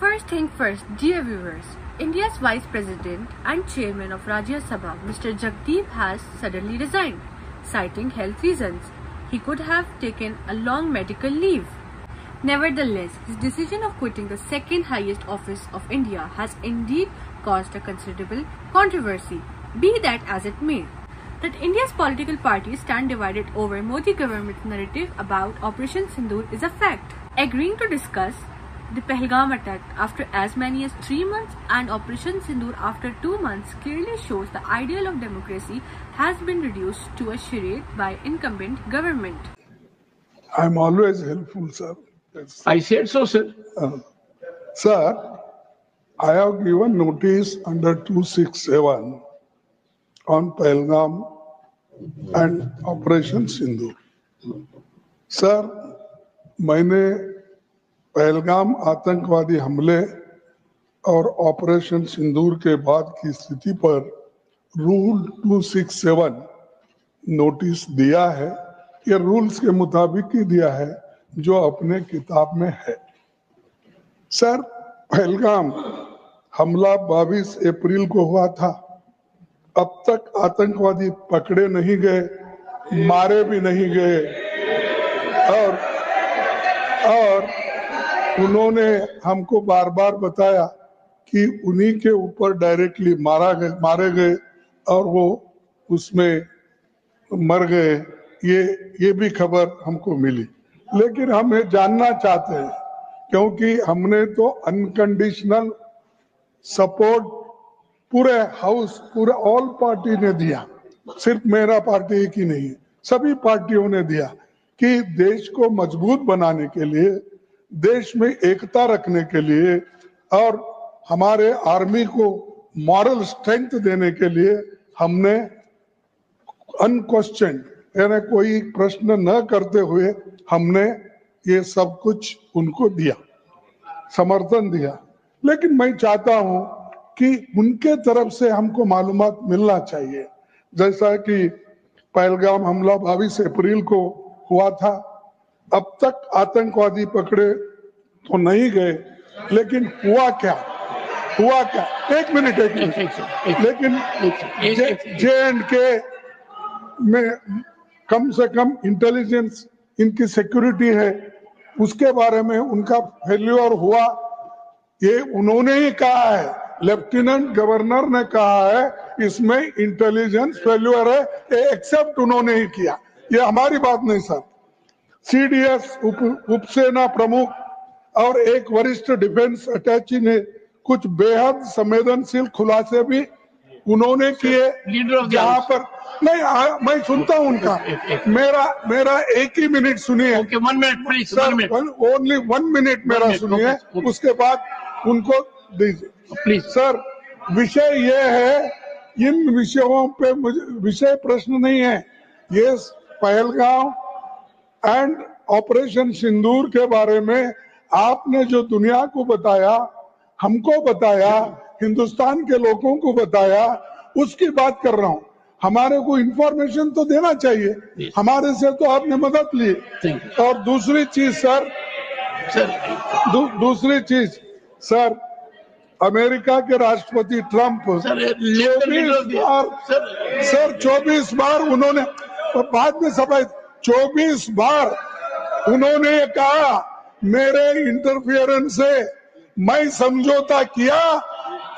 First thing first, dear viewers, India's Vice President and Chairman of Rajya Sabha, Mr. Jagdeep has suddenly resigned, citing health reasons. He could have taken a long medical leave. Nevertheless, his decision of quitting the second highest office of India has indeed caused a considerable controversy. Be that as it may, that India's political parties stand divided over Modi government's narrative about Operation Sindoor is a fact. Agreeing to discuss the Pahalgam attack after as many as 3 months and Operation Sindoor after 2 months clearly shows the ideal of democracy has been reduced to a charade by incumbent government. I am always helpful, sir. Yes. I said so, sir. Sir, I have given notice under 267 on Pahalgam and Operation Sindoor. Sir, मैंने पहलगाम आतंकवादी हमले और operation Sindoor के बाद की स्थिति पर rule 267 notice दिया है। ये रूल्स के मुताबिक ही दिया है जो अपने किताब में है। सर, पहलगाम हमला 22 अप्रैल को हुआ था। अब तक आतंकवादी पकड़े नहीं गए, मारे भी नहीं गए और उन्होंने हमको बार बार बताया कि उन्हीं के ऊपर डायरेक्टली मारे गए और वो उसमें मर गए। ये भी खबर हमको मिली, लेकिन हम ये जानना चाहते हैं क्योंकि हमने तो अनकंडीशनल सपोर्ट पूरे हाउस, पूरे ऑल पार्टी ने दिया, सिर्फ मेरा पार्टी एक ही नहीं, सभी पार्टियों ने दिया कि देश को मजबूत बनाने के लिए, देश में एकता रखने के लिए और हमारे आर्मी को मॉरल स्ट्रेंथ देने के लिए हमने अनक्वेश्चन यानी कोई प्रश्न न करते हुए हमने ये सब कुछ उनको दिया, समर्थन दिया। लेकिन मैं चाहता हूं कि उनके तरफ से हमको मालूमात मिलना चाहिए। जैसा कि पहलगाम हमला 22 अप्रैल को हुआ था, अब तक आतंकवादी पकड़े तो नहीं गए, लेकिन हुआ क्या? एक मिनट लेकिन J&K में कम से कम इंटेलिजेंस, इनकी सिक्योरिटी है, उसके बारे में उनका फेल्योर हुआ, ये उन्होंने ही कहा है, लेफ्टिनेंट गवर्नर ने कहा है इसमें इंटेलिजेंस फेल्योर है, ये एक्सेप्ट उन्होंने ही किया, ये हमारी बात नहीं सर। CDS उपसेना प्रमुख और एक वरिष्ठ डिफेंस अटैची ने कुछ बेहद संवेदनशील खुलासे भी उन्होंने किए, जहाँ पर नहीं मैं सुनता हूँ उनका, मेरा एक ही मिनट सुनिए। Okay, 1 minute, please. Sir, only 1 minute मेरा सुनिए, उसके बाद उनको दीजिए प्लीज। सर, विषय ये है, इन विषयों पे विषय प्रश्न नहीं है, ये पहलगाम एंड ऑपरेशन सिंदूर के बारे में आपने जो दुनिया को बताया, हमको बताया, हिंदुस्तान के लोगों को बताया, उसकी बात कर रहा हूँ। हमारे को इंफॉर्मेशन तो देना चाहिए, हमारे से तो आपने मदद ली। और दूसरी चीज सर, दूसरी चीज सर, अमेरिका के राष्ट्रपति ट्रंप 24 बार उन्होंने, बाद में सफाई, 24 बार उन्होंने कहा मेरे इंटरफियरेंस से मैं समझौता किया,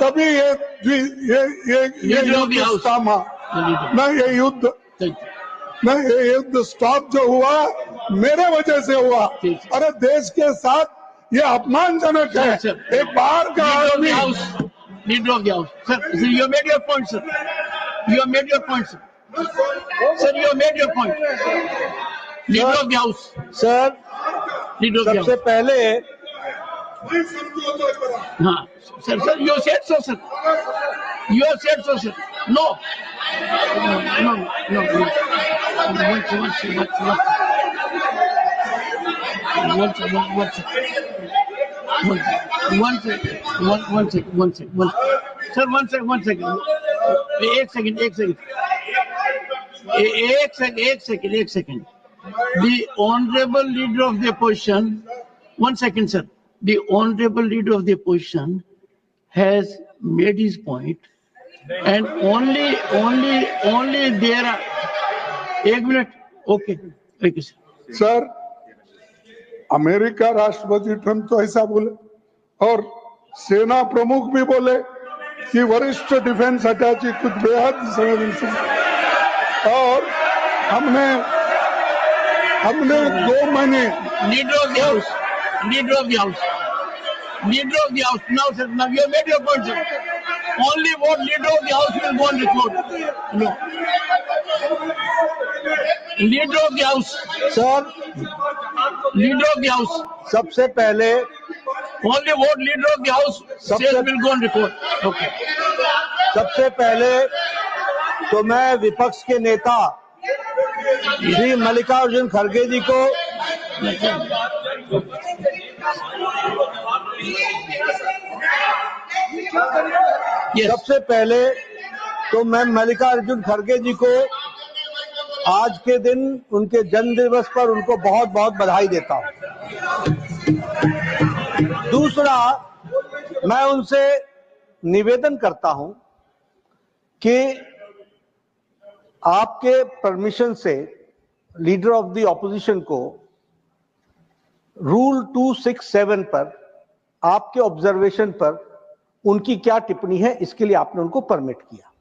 तभी ये युद्ध स्टॉप जो हुआ मेरे वजह से हुआ। अरे देश के साथ ये अपमानजनक है, एक बाहर का आदमी। Leader of the house sir, you made your point sir, you made your point sir, you made your point. Leader of the house sir, सबसे पहले हाँ sir, you said so sir, you have said so sir, no one second, एक second, the honorable leader of the opposition, 1 second sir, the honorable leader of the opposition has made his point, and only there are. एक minute, okay, sir, America राष्ट्रपति Trump तो ऐसा बोले और सेना प्रमुख भी बोले कि वरिष्ठ डिफेंस अटैची कुछ बेहद संवेदनशील, और हमने 2 महीने leader of the house, now sir, now you have made your point, sir. Only what leader of the house will go on record. No. Leader of the house, sir, leader of the house, सबसे पहले only what leader of the house says will go on record. Okay. सबसे पहले तो मैं विपक्ष के नेता श्री मल्लिकार्जुन खड़गे जी को सबसे पहले तो मैं मल्लिकार्जुन खड़गे जी को आज के दिन उनके जन्म दिवस पर उनको बहुत बहुत बधाई देता हूं। दूसरा, मैं उनसे निवेदन करता हूं कि आपके परमिशन से लीडर ऑफ द ऑपोजिशन को रूल 267 पर आपके ऑब्जर्वेशन पर उनकी क्या टिप्पणी है, इसके लिए आपने उनको परमिट किया।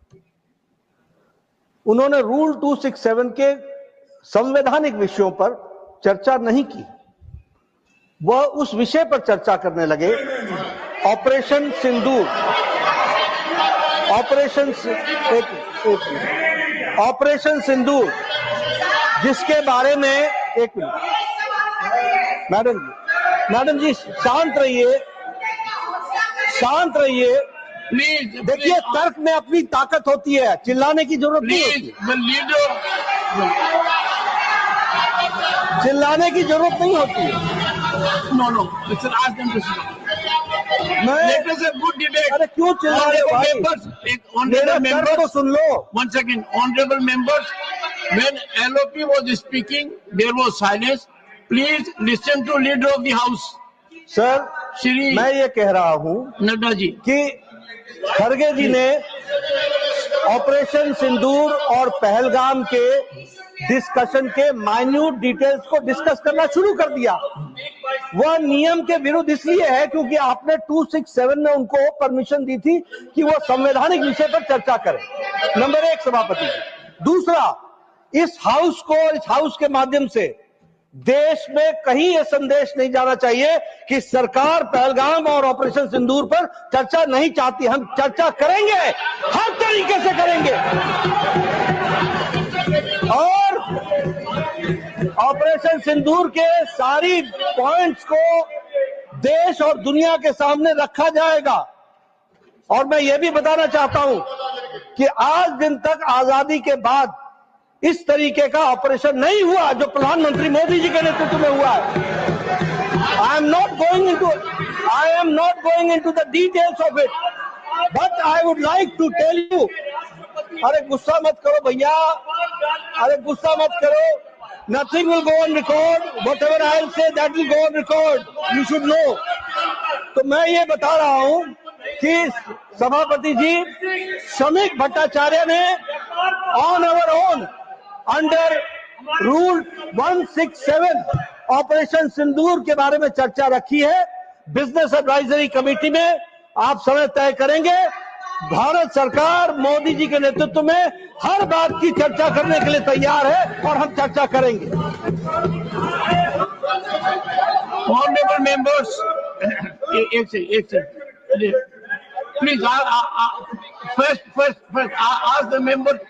उन्होंने रूल 267 के संवैधानिक विषयों पर चर्चा नहीं की, वह उस विषय पर चर्चा करने लगे, ऑपरेशन सिंदूर, ऑपरेशन सिंदूर, जिसके बारे में एक मिनट मैडम जी शांत रहिए, प्लीज। देखिए, तर्क में अपनी ताकत होती है, चिल्लाने की जरूरत नहीं होती, चिल्लाने की जरूरत नहीं होती है। No, it's an ask them to sit. Let us have good debate. अरे क्यों चिल्ला रहे हो भाई? Honorable members, तो सुन लो। 1 second, honorable members, when LOP was speaking, there was silence. Please listen to leader of the house. Sir, Shri मैं ये कह रहा हूँ नड्डा जी कि खड़गे जी ने ऑपरेशन सिंदूर और पहलगाम के डिस्कशन के माइन्यूट डिटेल्स को डिस्कस करना शुरू कर दिया। वह नियम के विरुद्ध इसलिए है क्योंकि आपने 267 में उनको परमिशन दी थी कि वो संवैधानिक विषय पर चर्चा करें। नंबर 1 सभापति जी। दूसरा, इस हाउस को और इस हाउस के माध्यम से देश में कहीं यह संदेश नहीं जाना चाहिए कि सरकार पहलगाम और ऑपरेशन सिंदूर पर चर्चा नहीं चाहती। हम चर्चा करेंगे, हर तरीके से करेंगे, और ऑपरेशन सिंदूर के सारी पॉइंट्स को देश और दुनिया के सामने रखा जाएगा। और मैं ये भी बताना चाहता हूं कि आज दिन तक आजादी के बाद इस तरीके का ऑपरेशन नहीं हुआ जो प्रधानमंत्री मोदी जी के नेतृत्व में हुआ है। I am not going into the details of it, but I would like to tell you, अरे गुस्सा मत करो भैया, अरे गुस्सा मत करो, nothing will go on record, whatever I will say that will go on record, you should know। तो मैं ये बता रहा हूं कि सभापति जी श्रमिक भट्टाचार्य ने on our own under rule 167 operation Sindoor के बारे में चर्चा रखी है। बिजनेस एडवाइजरी कमेटी में आप समय तय करेंगे। भारत सरकार मोदी जी के नेतृत्व में हर बात की चर्चा करने के लिए तैयार है और हम चर्चा करेंगे। Honorable members, एक से please first ask the members,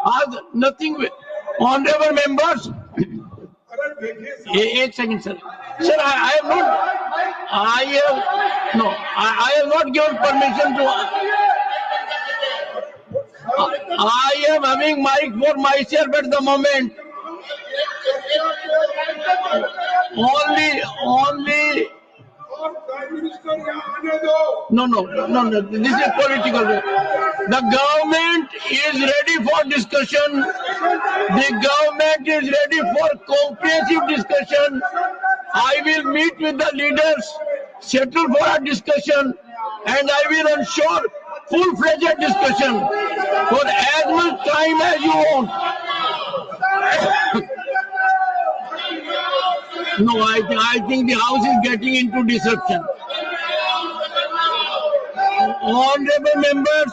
ask nothing. Honorable members, एक second sir, I have not given permission to. I am having mic for myself at the moment. Only. No. This is political. The government is ready for discussion. The government is ready for comprehensive discussion. I will meet with the leaders settle for a discussion, and I will ensure full-fledged discussion for as much time as you want. No, I think the House is getting into disruption. Honorable members,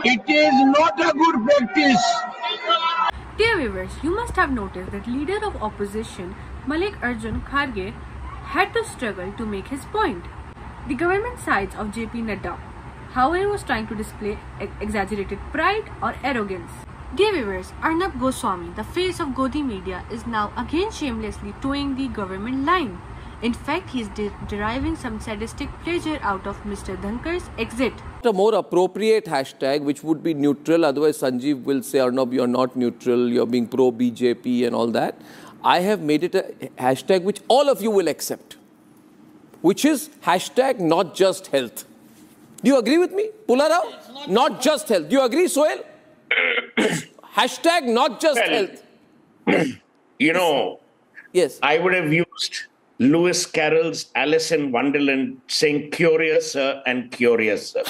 it is not a good practice. Dear viewers, you must have noticed that leader of opposition Mallikarjun Kharge had to struggle to make his point. The government sides of JP Nadda, however, was trying to display exaggerated pride or arrogance. Dear viewers, Arnab Goswami, the face of Godi media, is now again shamelessly towing the government line. In fact, he is deriving some sadistic pleasure out of Mr. Dhankar's exit. A more appropriate hashtag which would be neutral, otherwise Sanjeev will say, Arnab, you're not neutral, you're being pro-BJP and all that. I have made it a hashtag which all of you will accept, which is hashtag not just health. Do you agree with me? Pula Rao? Not just health. Do you agree, Sohail? Hashtag not just health. You know, yes, I would have used Lewis Carroll's Alice in Wonderland saying curious sir and curious sir.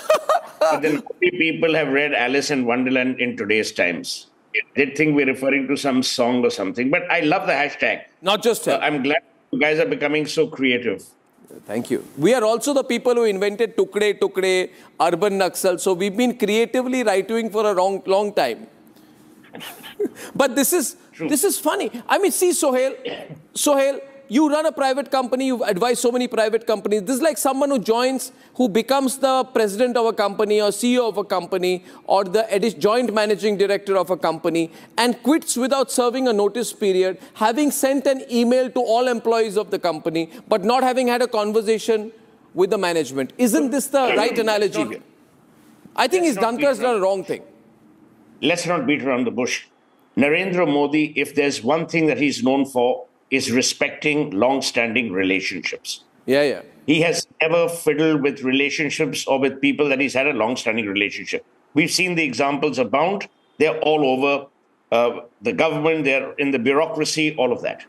But then many people have read Alice in Wonderland in today's times. They think we're referring to some song or something. But I love the hashtag. not just health. I'm glad you guys are becoming so creative. Thank you. We are also the people who invented Tukde Tukde, Urban Naxal. So we've been creatively right-wing for a long time. But this is funny. I mean, see, Sohail, you run a private company, you've advised so many private companies. This is like someone who becomes the president of a company or CEO of a company or the joint managing director of a company and quits without serving a notice period, having sent an email to all employees of the company, but not having had a conversation with the management. Isn't this the right analogy here? I think Dhankar's done a wrong thing. Let's not beat around the bush. Narendra Modi, if there's one thing that he's known for, is respecting long-standing relationships. Yeah. He has never fiddled with relationships or with people that he's had a long-standing relationship. We've seen the examples abound. They're all over the government, they're in the bureaucracy, all of that.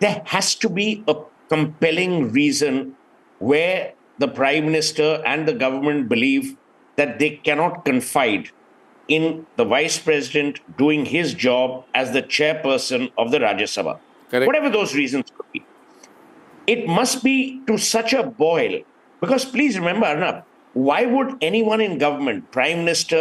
There has to be a compelling reason where the Prime Minister and the government believe that they cannot confide in the Vice President doing his job as the chairperson of the Rajya Sabha. Correct. Whatever those reasons could be. It must be to such a boil. Because please remember, Arnab, why would anyone in government, Prime Minister,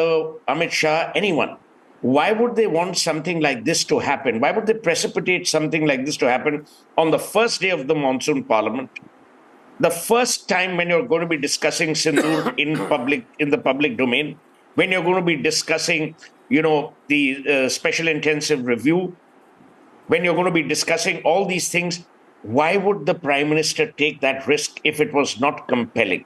Amit Shah, anyone, why would they want something like this to happen? Why would they precipitate something like this to happen on the first day of the monsoon parliament? The first time when you're going to be discussing Sindoor in the public domain, when you're going to be discussing, the special intensive review, when you're going to be discussing all these things, why would the Prime Minister take that risk if it was not compelling?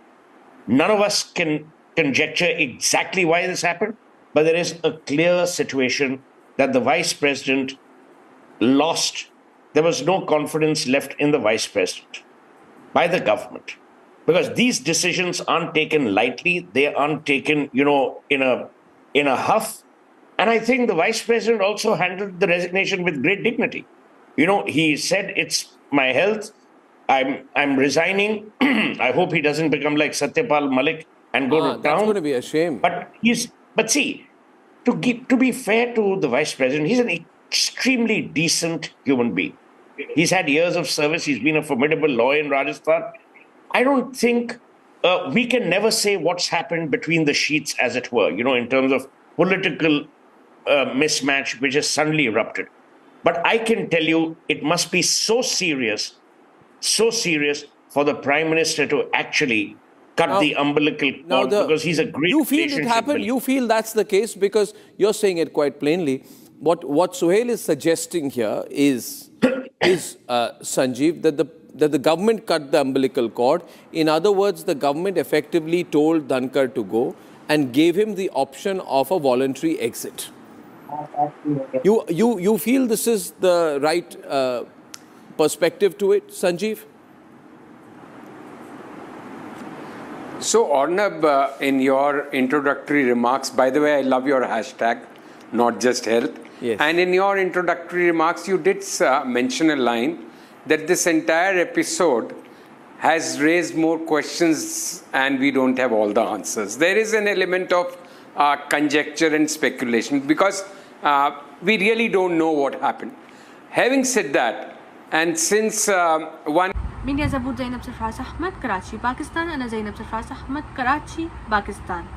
None of us can conjecture exactly why this happened, but there is a clear situation that the Vice President lost. There was no confidence left in the Vice President by the government. Because these decisions aren't taken lightly. They aren't taken, in a huff. And I think the Vice President also handled the resignation with great dignity. He said, it's my health. I'm resigning. I hope he doesn't become like Satyapal Malik and go to town. That's going to be a shame. But see, to be fair to the Vice President, he's an extremely decent human being. He's had years of service. He's been a formidable lawyer in Rajasthan. I don't think we can never say what's happened between the sheets, as it were, in terms of political mismatch which has suddenly erupted. But I can tell you it must be so serious for the Prime Minister to actually cut the umbilical cord because he's a great You feel it happened? You feel that's the case because you're saying it quite plainly. What Sohail is suggesting here is Sanjeev, that the government cut the umbilical cord. In other words, the government effectively told Dhankar to go and gave him the option of a voluntary exit. You feel this is the right perspective to it, Sanjeev? So, Arnab, in your introductory remarks, by the way, I love your hashtag, not just health. Yes. And in your introductory remarks, you did mention a line that this entire episode has raised more questions and we don't have all the answers. There is an element of conjecture and speculation because we really don't know what happened. Having said that, and since one... Media Zabur Zainab Sarfraz Ahmed, Karachi, Pakistan. Ana Zainab Sarfraz Ahmed, Karachi, Pakistan.